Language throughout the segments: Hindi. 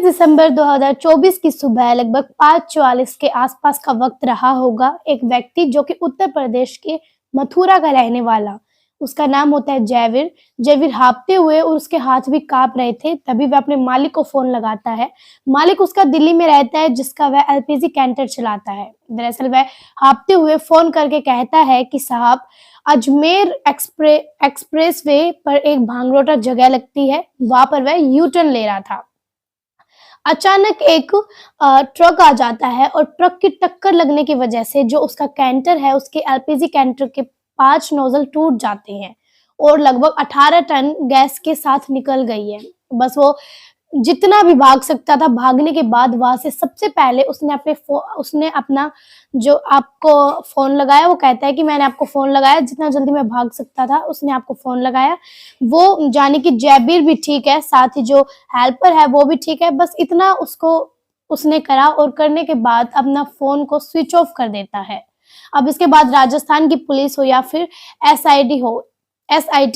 दिसंबर 2024 की सुबह लगभग 5:44 के आसपास का वक्त रहा होगा। एक व्यक्ति जो कि उत्तर प्रदेश के मथुरा का रहने वाला, उसका नाम होता है जयवीर। जयवीर हाँफते हुए और उसके हाथ भी काँप रहे थे, तभी वह अपने मालिक को फ़ोन लगाता है। मालिक उसका दिल्ली में रहता है, जिसका वह एलपीजी कैंटर चलाता है। दरअसल वह हाँफते हुए फ़ोन करके कहता है कि साहब, अजमेर एक्सप्रेसवे पर एक भांगरोटा जगह लगती है, वहाँ पर वह यू टर्न ले रहा था। अचानक एक ट्रक आ जाता है और ट्रक की टक्कर लगने की वजह से जो उसका कैंटर है, उसके एलपीजी कैंटर के 5 नोजल टूट जाते हैं और लगभग 18 टन गैस के साथ निकल गई है। बस वो जितना भी भाग सकता था, भागने के बाद वहाँ से सबसे पहले उसने अपना जो आपको फ़ोन लगाया, वो कहता है कि मैंने आपको फ़ोन लगाया, जितना जल्दी मैं भाग सकता था, उसने आपको फ़ोन लगाया। वो जाने कि जयबीर भी ठीक है, साथ ही जो हेल्पर है वो भी ठीक है, बस इतना उसने करा और करने के बाद अपना फ़ोन को स्विच ऑफ कर देता है। अब इसके बाद राजस्थान की पुलिस हो या फिर एसआईटी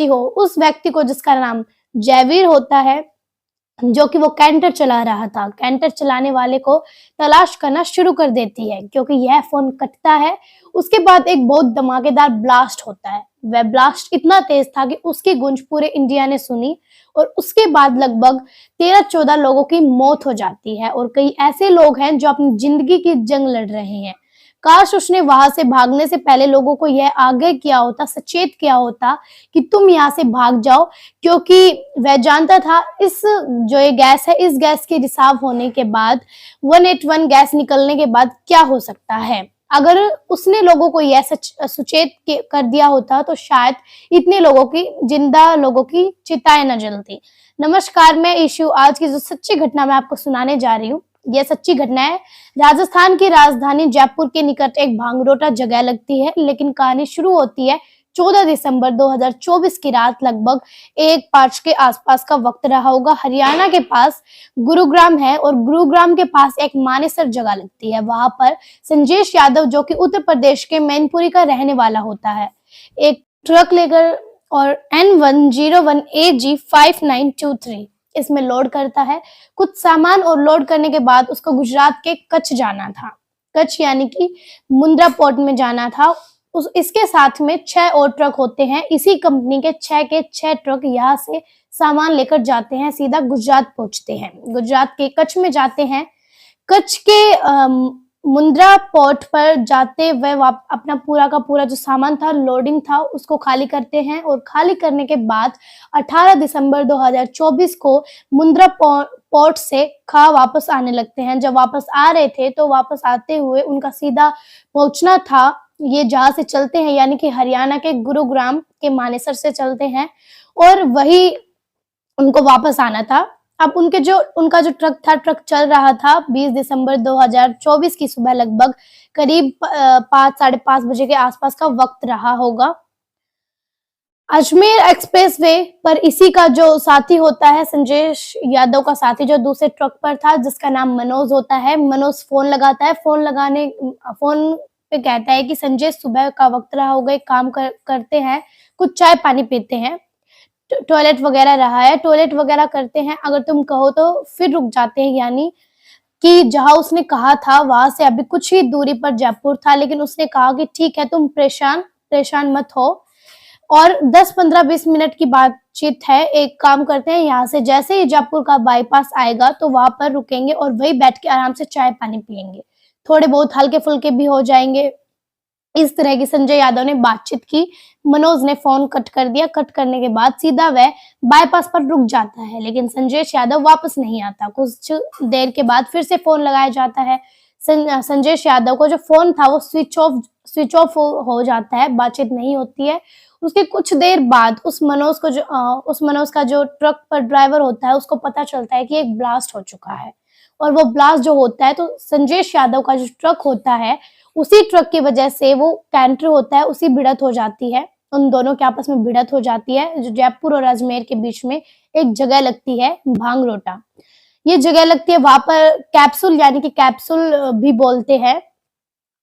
हो, उस व्यक्ति को जिसका नाम जयवीर होता है, जो कि वो कैंटर चला रहा था, कैंटर चलाने वाले को तलाश करना शुरू कर देती है, क्योंकि यह फ़ोन कटता है। उसके बाद एक बहुत धमाकेदार ब्लास्ट होता है। वह ब्लास्ट इतना तेज था कि उसकी गूंज पूरे इंडिया ने सुनी और उसके बाद लगभग 13-14 लोगों की मौत हो जाती है और कई ऐसे लोग हैं जो अपनी जिंदगी की जंग लड़ रहे हैं। काश उसने वहां से भागने से पहले लोगों को यह आगाह किया होता, सचेत किया होता कि तुम यहाँ से भाग जाओ, क्योंकि वह जानता था इस जो ये गैस है, इस गैस के रिसाव होने के बाद 181 गैस निकलने के बाद क्या हो सकता है। अगर उसने लोगों को यह सुचेत कर दिया होता तो शायद इतने जिंदा लोगों की चिताएं न जलती। नमस्कार, मैं ईशु। आज की जो सच्ची घटना मैं आपको सुनाने जा रही हूँ, यह सच्ची घटना है। राजस्थान की राजधानी जयपुर के निकट एक भांगरोटा जगह लगती है, लेकिन कहानी शुरू होती है 14 दिसंबर 2024 की रात। लगभग 1:05 के आसपास का वक्त रहा होगा। हरियाणा के पास गुरुग्राम है और गुरुग्राम के पास एक मानेसर जगह लगती है। वहां पर संजेश यादव, जो कि उत्तर प्रदेश के मैनपुरी का रहने वाला होता है, एक ट्रक लेकर और N101AG5923 इसमें लोड करता है कुछ सामान, और लोड करने के बाद उसको गुजरात के कच्छ जाना था। कच्छ यानी कि मुंद्रा पोर्ट में जाना था। इसके साथ में 6 और ट्रक होते हैं। इसी कंपनी के 6 ट्रक यहाँ से सामान लेकर जाते हैं, सीधा गुजरात पहुंचते हैं। गुजरात के कच्छ में जाते हैं। कच्छ के मुंद्रा पोर्ट पर जाते वह अपना पूरा का पूरा जो सामान था, लोडिंग था, उसको खाली करते हैं और खाली करने के बाद 18 दिसंबर 2024 को मुंद्रा पोर्ट से वापस आने लगते हैं। जब वापस आ रहे थे तो वापस आते हुए उनका सीधा पहुंचना था, ये जहां से चलते हैं यानी कि हरियाणा के गुरुग्राम के मानेसर से चलते हैं और वही उनको वापस आना था। अब उनका जो ट्रक चल रहा था 20 दिसंबर 2024 की सुबह लगभग करीब 5 साढ़े 5 बजे के आसपास का वक्त रहा होगा। अजमेर एक्सप्रेसवे पर इसी का जो साथी होता है, संजेश यादव का साथी, जो दूसरे ट्रक पर था, जिसका नाम मनोज होता है। मनोज फोन लगाता है। फोन पे कहता है कि संजय, सुबह का वक्त रहा होगा, एक काम करते हैं, कुछ चाय पानी पीते हैं, टॉयलेट वगैरह रहा है, टॉयलेट वगैरह करते हैं, अगर तुम कहो तो फिर रुक जाते हैं। यानी कि जहां उसने कहा था वहां से अभी कुछ ही दूरी पर जयपुर था, लेकिन उसने कहा कि ठीक है, तुम परेशान मत हो और 10-15-20 मिनट की बातचीत है। एक काम करते हैं, यहाँ से जैसे ही जयपुर का बाईपास आएगा तो वहां पर रुकेंगे और वही बैठ के आराम से चाय पानी पियेंगे, थोड़े बहुत हल्के फुल्के भी हो जाएंगे। इस तरह की संजय यादव ने बातचीत की। मनोज ने फोन कट कर दिया। कट करने के बाद सीधा वह बाईपास पर रुक जाता है, लेकिन संजय यादव वापस नहीं आता। कुछ देर के बाद फिर से फोन लगाया जाता है। संजय यादव को जो फोन था वो स्विच ऑफ हो जाता है, बातचीत नहीं होती है। उसके कुछ देर बाद उस मनोज का जो ट्रक पर ड्राइवर होता है, उसको पता चलता है कि एक ब्लास्ट हो चुका है। और वो ब्लास्ट जो होता है तो संजय यादव का जो ट्रक होता है, उसी ट्रक की वजह से वो कैंटर होता है, उसी भिड़त हो जाती है। उन दोनों के आपस में भिड़त हो जाती है। जो जयपुर और अजमेर के बीच में एक जगह लगती है, भांगरोटा, ये जगह लगती है। वहां पर कैप्सूल यानी कि कैप्सूल भी बोलते हैं,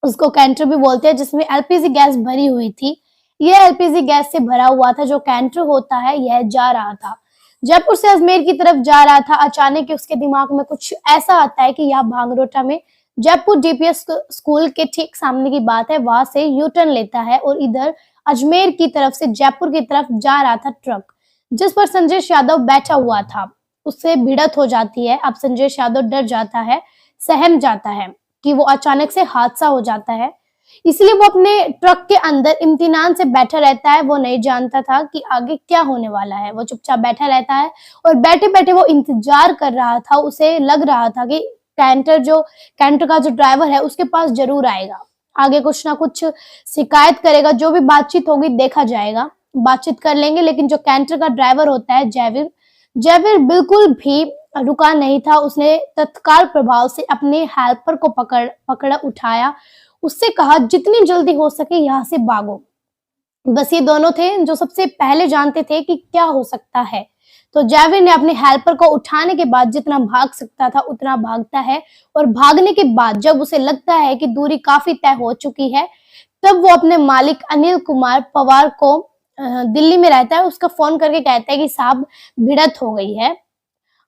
उसको कैंटर भी बोलते हैं, जिसमें एलपीजी गैस भरी हुई थी। यह एलपीजी गैस से भरा हुआ था। जो कैंटर होता है यह जा रहा था। जयपुर से अजमेर की तरफ जा रहा था। अचानक ही उसके दिमाग में कुछ ऐसा आता है कि यहाँ भांगरोटा में जयपुर डीपीएस स्कूल के ठीक सामने की बात है, वहां से यू टर्न लेता है और इधर अजमेर की तरफ से जयपुर की तरफ जा रहा था ट्रक, जिस पर संजय यादव बैठा हुआ था। उससे भिड़त हो जाती है। अब संजय यादव डर जाता है, सहम जाता है कि वो अचानक से हादसा हो जाता है, इसलिए वो अपने ट्रक के अंदर इम्तिनान से बैठा रहता है। वो नहीं जानता था कि आगे क्या होने वाला है। वो चुपचाप बैठा रहता है और बैठे बैठे वो इंतजार कर रहा था। उसे लग रहा था कि कैंटर का जो ड्राइवर है उसके पास जरूर आएगा, आगे कुछ ना कुछ शिकायत करेगा, जो भी बातचीत होगी देखा जाएगा, बातचीत कर लेंगे। लेकिन जो कैंटर का ड्राइवर होता है जयवीर बिल्कुल भी रुका नहीं था। उसने तत्काल प्रभाव से अपने हेल्पर को पकड़ा, उठाया, उससे कहा जितनी जल्दी हो सके यहाँ से भागो। बस ये दोनों थे जो सबसे पहले जानते थे कि क्या हो सकता है। तो जयवीर ने अपने हेल्पर को उठाने के बाद जितना भाग सकता था उतना भागता है और भागने के बाद जब उसे लगता है कि दूरी काफी तय हो चुकी है, तब वो अपने मालिक अनिल कुमार पवार को दिल्ली में रहता है, उसका फोन करके कहता है कि साहब भिड़त हो गई है,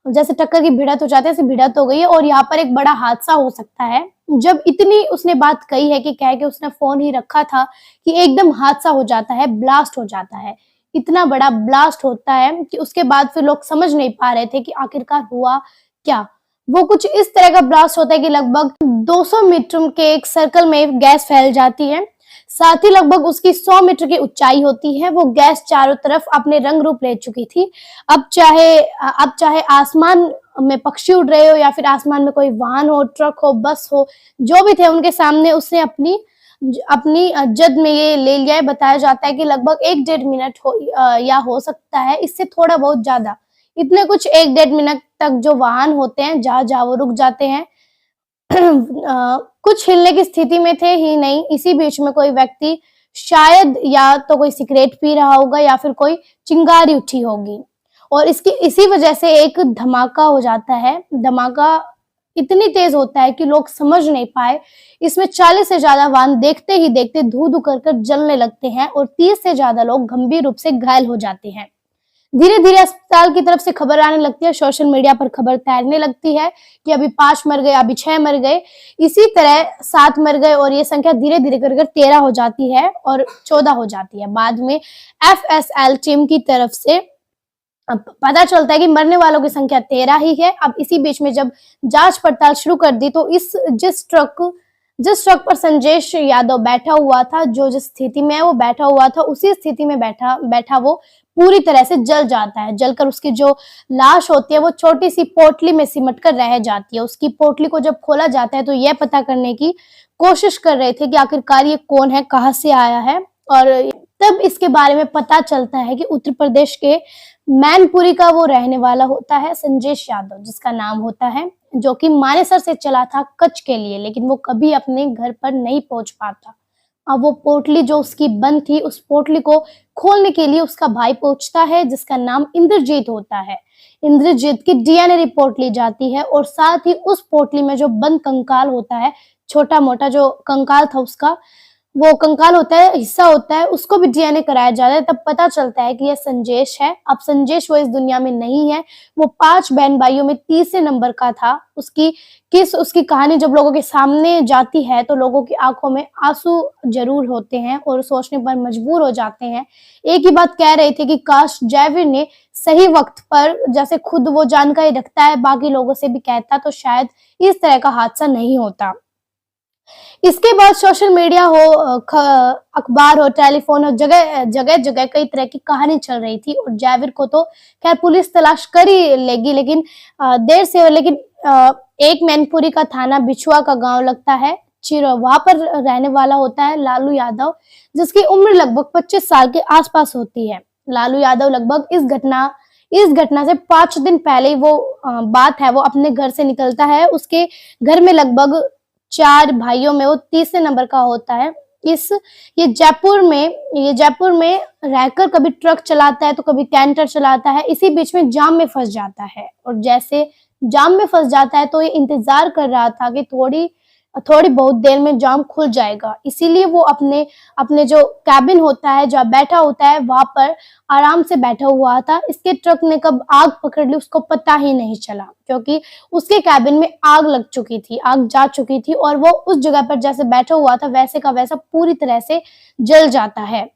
जैसे टक्कर की भिड़त हो जाती है ऐसे भिड़त हो गई है और यहाँ पर एक बड़ा हादसा हो सकता है। जब इतनी उसने बात कही है कि कह के उसने फोन ही रखा था कि एकदम हादसा हो जाता है, ब्लास्ट हो जाता है। इतना बड़ा ब्लास्ट होता है कि उसके बाद फिर लोग समझ नहीं पा रहे थे कि आखिरकार हुआ क्या। वो कुछ इस तरह का ब्लास्ट होता है कि लगभग 200 मीटर के एक सर्कल में गैस फैल जाती है, साथ ही लगभग उसकी 100 मीटर की ऊंचाई होती है। वो गैस चारों तरफ अपने रंग रूप ले चुकी थी। अब चाहे आसमान में पक्षी उड़ रहे हो या फिर आसमान में कोई वाहन हो, ट्रक हो, बस हो, जो भी थे उनके सामने उसने अपनी जद में ये ले लिया है। बताया जाता है कि लगभग 1-1.5 मिनट या हो सकता है इससे थोड़ा बहुत ज्यादा, इतने कुछ 1-1.5 मिनट तक जो वाहन होते हैं जहाँ वो रुक जाते हैं। कुछ हिलने की स्थिति में थे ही नहीं। इसी बीच में कोई व्यक्ति शायद या तो कोई सिगरेट पी रहा होगा या फिर कोई चिंगारी उठी होगी और इसी वजह से एक धमाका हो जाता है। धमाका इतनी तेज होता है कि लोग समझ नहीं पाए। इसमें 40 से ज्यादा वाहन देखते ही देखते धू-धू कर जलने लगते हैं और 30 से ज्यादा लोग गंभीर रूप से घायल हो जाते हैं। धीरे धीरे अस्पताल की तरफ से खबर आने लगती है, सोशल मीडिया पर खबर तैरने लगती है कि अभी 5 मर गए, अभी 6 मर गए, इसी तरह 7 मर गए और ये संख्या धीरे धीरे कर 13 हो जाती है और 14 हो जाती है। बाद में एफएसएल टीम की तरफ से पता चलता है कि मरने वालों की संख्या 13 ही है। अब इसी बीच में जब जांच पड़ताल शुरू कर दी तो जिस ट्रक पर संजय यादव बैठा हुआ था, जो जिस स्थिति में वो बैठा हुआ था उसी स्थिति में बैठा वो पूरी तरह से जल जाता है। जलकर उसकी जो लाश होती है वो छोटी सी पोटली में सिमट कर रह जाती है। उसकी पोटली को जब खोला जाता है तो यह पता करने की कोशिश कर रहे थे कि आखिरकार ये कौन है, कहाँ से आया है, और तब इसके बारे में पता चलता है कि उत्तर प्रदेश के मैनपुरी का वो रहने वाला होता है संजय यादव, जिसका नाम होता है, जो कि मानेसर से चला था कच्छ के लिए, लेकिन वो कभी अपने घर पर नहीं पहुंच पाता। अब वो पोटली जो उसकी बंद थी, उस पोटली को खोलने के लिए उसका भाई पहुंचता है जिसका नाम इंद्रजीत होता है। इंद्रजीत की डीएनए रिपोर्ट ली जाती है और साथ ही उस पोटली में जो बंद कंकाल होता है, छोटा मोटा जो कंकाल था उसका वो कंकाल होता है, हिस्सा होता है, उसको भी डीएनए कराया जाता है। तब पता चलता है कि यह संजेश है। अब संजेश वो इस दुनिया में नहीं है, वो 5 बहन भाइयों में तीसरे नंबर का था। उसकी कहानी जब लोगों के सामने जाती है तो लोगों की आंखों में आंसू जरूर होते हैं और सोचने पर मजबूर हो जाते हैं। एक ही बात कह रहे थे कि काश जयवीर ने सही वक्त पर, जैसे खुद वो जानकारी रखता है, बाकी लोगों से भी कहता, तो शायद इस तरह का हादसा नहीं होता। इसके बाद सोशल मीडिया हो, अखबार हो, टेलीफोन हो, जगह जगह कई तरह की कहानी चल रही थी और जयवीर को तो खैर पुलिस तलाश कर ही लेगी, लेकिन देर से। लेकिन एक मैनपुरी का थाना बिछुआ का गांव लगता है चिरो, वहां पर रहने वाला होता है लालू यादव, जिसकी उम्र लगभग 25 साल के आसपास होती है। लालू यादव लगभग इस घटना से 5 दिन पहले वो बात है, वो अपने घर से निकलता है। उसके घर में लगभग 4 भाइयों में वो तीसरे नंबर का होता है। ये जयपुर में रहकर कभी ट्रक चलाता है तो कभी कैंटर चलाता है। इसी बीच में जाम में फंस जाता है और जैसे जाम में फंस जाता है तो ये इंतजार कर रहा था कि थोड़ी थोड़ी बहुत देर में जाम खुल जाएगा। इसीलिए वो अपने अपने जो कैबिन होता है, जहाँ बैठा होता है, वहाँ पर आराम से बैठा हुआ था। इसके ट्रक ने कब आग पकड़ ली उसको पता ही नहीं चला, क्योंकि उसके कैबिन में आग लग चुकी थी, आग जा चुकी थी और वो उस जगह पर जैसे बैठा हुआ था वैसे का वैसा पूरी तरह से जल जाता है।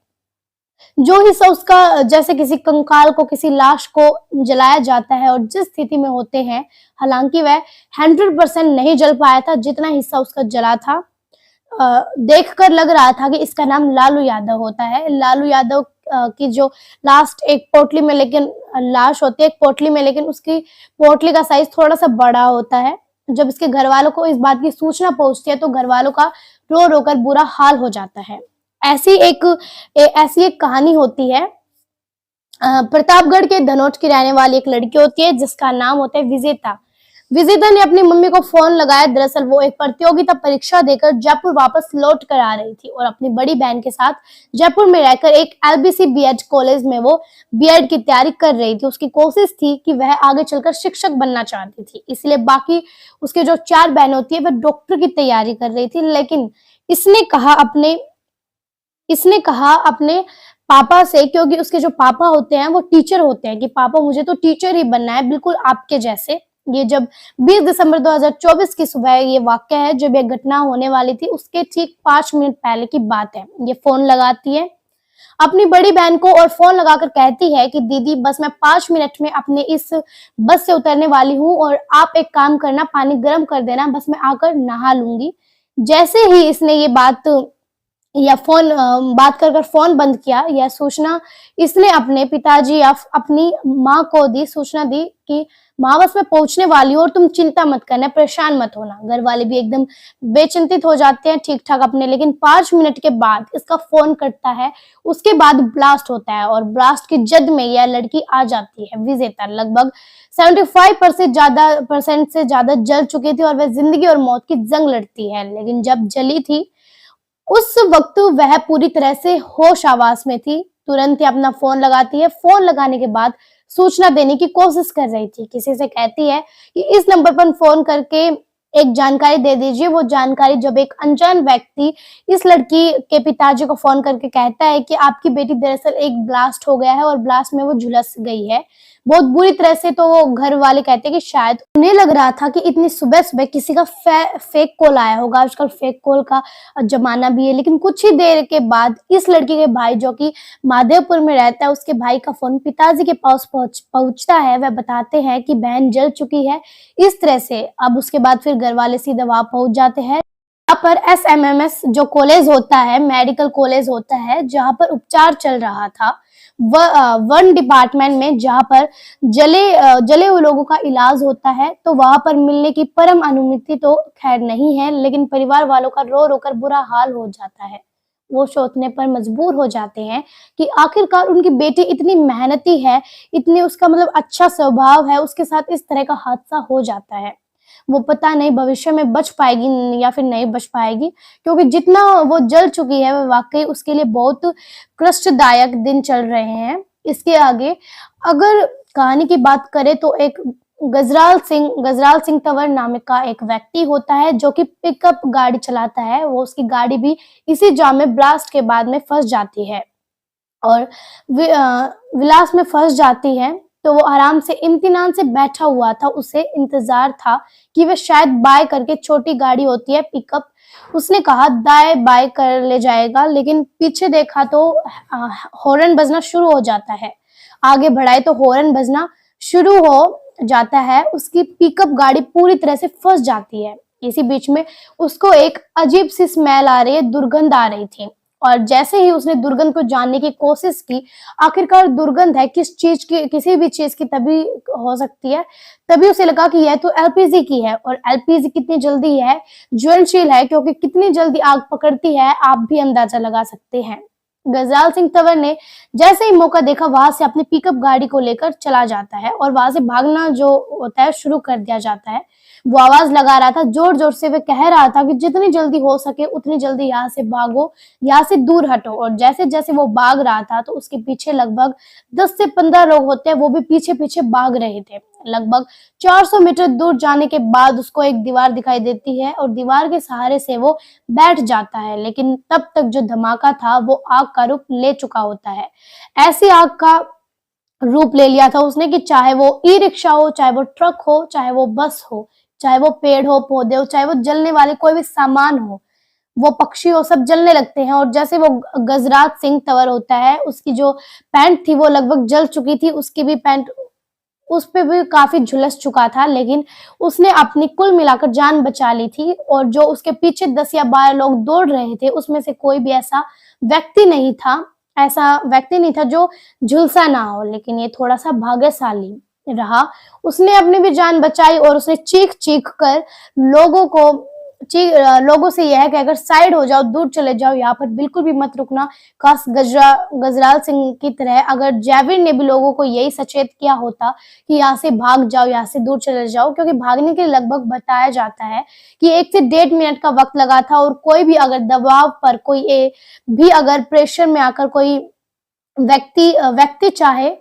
जो हिस्सा उसका, जैसे किसी कंकाल को, किसी लाश को जलाया जाता है और जिस स्थिति में होते हैं, हालांकि वह 100% नहीं जल पाया था, जितना हिस्सा उसका जला था। देखकर लग रहा था कि इसका नाम लालू यादव होता है। लालू यादव की जो लास्ट एक पोटली में, लेकिन लाश होती है एक पोटली में, लेकिन उसकी पोटली का साइज थोड़ा सा बड़ा होता है। जब इसके घर वालों को इस बात की सूचना पहुंचती है तो घर वालों का रो रो कर बुरा हाल हो जाता है। ऐसी एक कहानी होती है। प्रतापगढ़ के धनोट की रहने वाली एक लड़की होती है जिसका नाम होता है विजेता। विजेता ने अपनी मम्मी को फोन लगाया। दरअसल वो एक प्रतियोगिता परीक्षा देकर जयपुर वापस लौट कर आ रही थी और अपनी बड़ी बहन के साथ जयपुर में रहकर एक एलबीसी बीएड कॉलेज में वो बीएड की तैयारी कर रही थी। उसकी कोशिश थी कि वह आगे चलकर शिक्षक बनना चाहती थी, इसलिए बाकी उसके जो 4 बहन होती है वह डॉक्टर की तैयारी कर रही थी। लेकिन इसने कहा अपने पापा से, क्योंकि उसके जो पापा होते हैं वो टीचर होते हैं, कि पापा मुझे तो टीचर ही बनना है, बिल्कुल आपके जैसे। ये जब 20 दिसंबर 2024 की सुबह ये वाक्य है, जब ये घटना होने वाली थी उसके ठीक 5 मिनट पहले की बात है। ये फोन लगाती है अपनी बड़ी बहन को और फोन लगाकर कहती है कि दीदी बस मैं 5 मिनट में अपने इस बस से उतरने वाली हूँ और आप एक काम करना, पानी गर्म कर देना, बस मैं आकर नहा लूंगी। जैसे ही इसने ये बात कर फोन बंद किया, यह सूचना इसने अपने पिताजी या अपनी माँ को सूचना दी कि माँ बस मैं पहुंचने वाली हूँ और तुम चिंता मत करना, परेशान मत होना। घर वाले भी एकदम बेचिंतित हो जाते हैं ठीक ठाक अपने। लेकिन 5 मिनट के बाद इसका फोन कटता है। उसके बाद ब्लास्ट होता है और ब्लास्ट की जद में यह लड़की आ जाती है। विजेता लगभग 75% से ज्यादा जल चुकी थी और वह जिंदगी और मौत की जंग लड़ती है। लेकिन जब जली थी उस वक्त वह पूरी तरह से होश आवास में थी। तुरंत ही अपना फोन लगाती है। फोन लगाने के बाद सूचना देने की कोशिश कर रही थी। किसी से कहती है कि इस नंबर पर फोन करके एक जानकारी दे दीजिए। वो जानकारी जब एक अनजान व्यक्ति इस लड़की के पिताजी को फोन करके कहता है कि आपकी बेटी दरअसल एक ब्लास्ट हो गया है और ब्लास्ट में वो झुलस गई है बहुत बुरी तरह से, तो वो घर वाले कहते हैं कि शायद उन्हें लग रहा था कि इतनी सुबह सुबह किसी का फेक कॉल आया होगा। आजकल फेक कॉल का जमाना भी है। लेकिन कुछ ही देर के बाद इस लड़की के भाई, जो कि महादेवपुर में रहता है, उसके भाई का फोन पिताजी के पास पहुंचता है। वह बताते हैं कि बहन जल चुकी है। इस तरह से अब उसके बाद फिर घर वाले सीधे वहां पहुंच जाते हैं। यहाँ पर SMMS जो कॉलेज होता है, मेडिकल कॉलेज होता है, जहाँ पर उपचार चल रहा था। वन डिपार्टमेंट में जहाँ पर जले हुए लोगों का इलाज होता है, तो वहां पर मिलने की परम अनुमति तो खैर नहीं है, लेकिन परिवार वालों का रो रो कर बुरा हाल हो जाता है। वो सोचने पर मजबूर हो जाते हैं कि आखिरकार उनकी बेटी इतनी मेहनती है, इतनी उसका मतलब अच्छा स्वभाव है, उसके साथ इस तरह का हादसा हो जाता है। वो पता नहीं भविष्य में बच पाएगी या फिर नहीं बच पाएगी, क्योंकि जितना वो जल चुकी है वो वाकई उसके लिए बहुत कष्टदायक दिन चल रहे हैं। इसके आगे अगर कहानी की बात करें तो एक गजराल सिंह तंवर नाम का एक व्यक्ति होता है जो कि पिकअप गाड़ी चलाता है। वो उसकी गाड़ी भी इसी जाम में ब्लास्ट के बाद में फंस जाती है और विलास में फंस जाती है। तो वो आराम से इम्तिनान से बैठा हुआ था। उसे इंतजार था कि वह शायद बाय करके, छोटी गाड़ी होती है पिकअप, उसने कहा दाएं बाय कर ले जाएगा, लेकिन पीछे देखा तो हॉर्न बजना शुरू हो जाता है। आगे बढ़ाए तो हॉर्न बजना शुरू हो जाता है। उसकी पिकअप गाड़ी पूरी तरह से फंस जाती है। इसी बीच में उसको एक अजीब सी स्मेल आ रही है, दुर्गंध आ रही थी। और जैसे ही उसने दुर्गंध को जानने की कोशिश की, आखिरकार दुर्गंध है किस चीज की, किसी भी चीज की तभी हो सकती है। तभी उसे लगा कि यह तो एलपीजी की है, और एलपीजी कितनी जल्दी है ज्वलनशील है, क्योंकि कितनी जल्दी आग पकड़ती है आप भी अंदाजा लगा सकते हैं। गजराल सिंह तंवर ने जैसे ही मौका देखा वहां से अपनी पिकअप गाड़ी को लेकर चला जाता है और वहां से भागना जो होता है शुरू कर दिया जाता है। वो आवाज लगा रहा था, जोर जोर से वह कह रहा था कि जितनी जल्दी हो सके उतनी जल्दी यहाँ से भागो, यहाँ से दूर हटो। और जैसे जैसे वो भाग रहा था तो उसके पीछे लगभग 10 से 15 लोग होते हैं, वो भी पीछे पीछे भाग रहे थे। लगभग 400 मीटर दूर जाने के बाद उसको एक दीवार दिखाई देती है और दीवार के सहारे से वो बैठ जाता है, लेकिन तब तक जो धमाका था वो आग का रूप ले चुका होता है। ऐसी आग का रूप ले लिया था उसने कि चाहे वो ई-रिक्शा हो, चाहे वो ट्रक हो, चाहे वो बस हो, चाहे वो पेड़ हो, पौधे हो, चाहे वो जलने वाले कोई भी सामान हो, वो पक्षी हो, सब जलने लगते हैं। और जैसे वो गजराज सिंह तंवर होता है, उसकी जो पैंट थी वो लगभग जल चुकी थी, उसकी भी पैंट उस पे भी काफ़ी झुलस चुका था, लेकिन उसने अपनी कुल मिलाकर जान बचा ली थी। और जो उसके पीछे 10 या 12 लोग दौड़ रहे थे, उसमें से कोई भी ऐसा व्यक्ति नहीं था जो झुलसा ना हो, लेकिन ये थोड़ा-सा भाग्यशाली रहा। उसने अपनी भी जान बचाई और उसने चीख-चीख कर लोगों से यह कहकर साइड हो जाओ, दूर चले जाओ, यहाँ पर बिल्कुल भी मत रुकना। काश गजराज सिंह की तरह अगर जयवीर ने भी लोगों को यही सचेत किया होता कि यहाँ से भाग जाओ, यहाँ से दूर चले जाओ, क्योंकि भागने के लिए लगभग बताया जाता है कि 1 से 1.5 मिनट का वक्त लगा था। और कोई भी अगर दबाव पर भी अगर प्रेशर में आकर कोई व्यक्ति चाहे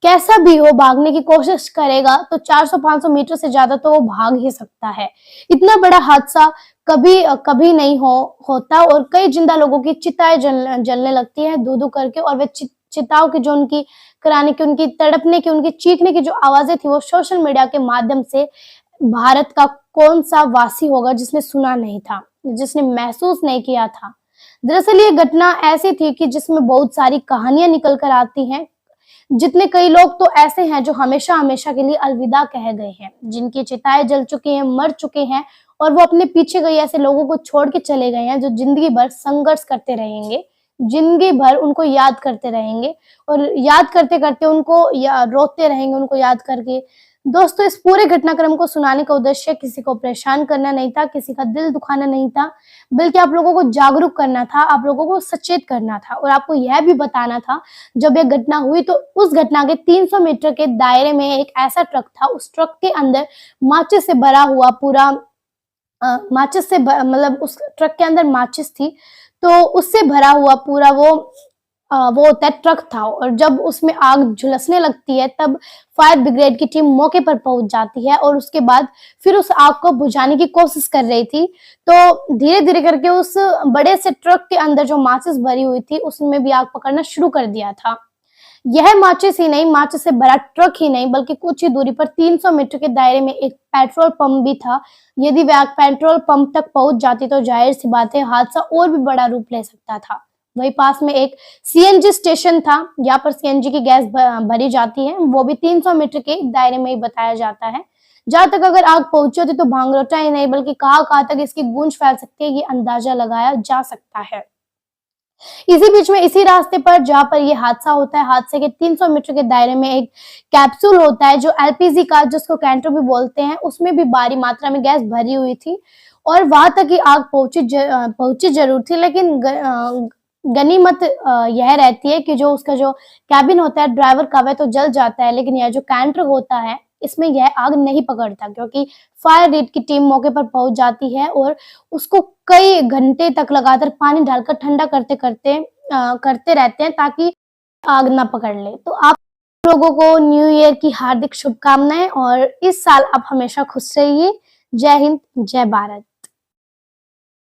कैसा भी हो भागने की कोशिश करेगा तो 400-500 मीटर से ज्यादा तो वो भाग ही सकता है। इतना बड़ा हादसा कभी नहीं होता और कई जिंदा लोगों की चिताएं जलने लगती हैं धू-धू करके। और वे चिताओं की जो उनकी कराने की, उनकी तड़पने की, उनकी चीखने की जो आवाजें थी वो सोशल मीडिया के माध्यम से भारत का कौन सा वासी होगा जिसने सुना नहीं था, जिसने महसूस नहीं किया था। दरअसल ये घटना ऐसी थी कि जिसमें बहुत सारी कहानियां निकल कर आती हैं। जितने कई लोग तो ऐसे हैं जो हमेशा-हमेशा के लिए अलविदा कह गए हैं, जिनकी चिताएं जल चुकी हैं, मर चुके हैं और वो अपने पीछे कई ऐसे लोगों को छोड़ के चले गए हैं जो जिंदगी भर संघर्ष करते रहेंगे, जिंदगी भर उनको याद करते रहेंगे और याद करते-करते उनको रोते रहेंगे उनको याद करके। दोस्तों, इस पूरे घटनाक्रम को सुनाने का उद्देश्य किसी को परेशान करना नहीं था, किसी का दिल दुखाना नहीं था, बल्कि आप लोगों को जागरूक करना था, आप लोगों को सचेत करना था और आपको यह भी बताना था जब ये घटना हुई तो उस घटना के 300 मीटर के दायरे में एक ऐसा ट्रक था, उस ट्रक के अंदर माचिस से भरा हुआ पूरा मतलब उस ट्रक के अंदर माचिस थी, तो उससे भरा हुआ पूरा वो होता है ट्रक था। और जब उसमें आग झुलसने लगती है तब फायर ब्रिगेड की टीम मौके पर पहुंच जाती है और उसके बाद फिर उस आग को बुझाने की कोशिश कर रही थी। तो धीरे-धीरे करके उस बड़े से ट्रक के अंदर जो माचिस भरी हुई थी उसमें भी आग पकड़ना शुरू कर दिया था। यह माचिस से भरा ट्रक ही नहीं बल्कि कुछ ही दूरी पर 300 मीटर के दायरे में एक पेट्रोल पंप भी था। यदि वह आग पेट्रोल पंप तक पहुंच जाती तो जाहिर सी बात है हादसा और भी बड़ा रूप ले सकता था। वहीं पास में एक सीएनजी स्टेशन था, यहाँ पर सीएनजी की गैस भरी जाती है, वो भी 300 मीटर के दायरे में ही बताया जाता है। जहां तक अगर आग पहुंची होती तो भांगरोटा ही नहीं बल्कि कहां तक इसकी गूंज फैल सकती है ये अंदाजा लगाया जा सकता है। इसी बीच में इसी रास्ते पर जहां पर ये हादसा होता है, हादसे के 300 मीटर के दायरे में एक कैप्सूल होता है जो एलपीजी का, जिसको कैंटर भी बोलते हैं, उसमें भी भारी मात्रा में गैस भरी हुई थी और वहां तक ही आग पहुंची जरूर थी, लेकिन गनीमत यह रहती है कि जो उसका जो कैबिन होता है ड्राइवर का वह तो जल जाता है, लेकिन यह जो कैंटर होता है इसमें यह आग नहीं पकड़ता क्योंकि फायर ब्रिगेड की टीम मौके पर पहुंच जाती है और उसको कई घंटे तक लगातार पानी डालकर ठंडा करते रहते हैं ताकि आग ना पकड़ ले। तो आप लोगों को न्यू ईयर की हार्दिक शुभकामनाएं और इस साल आप हमेशा खुश रहिए। जय हिंद, जय भारत।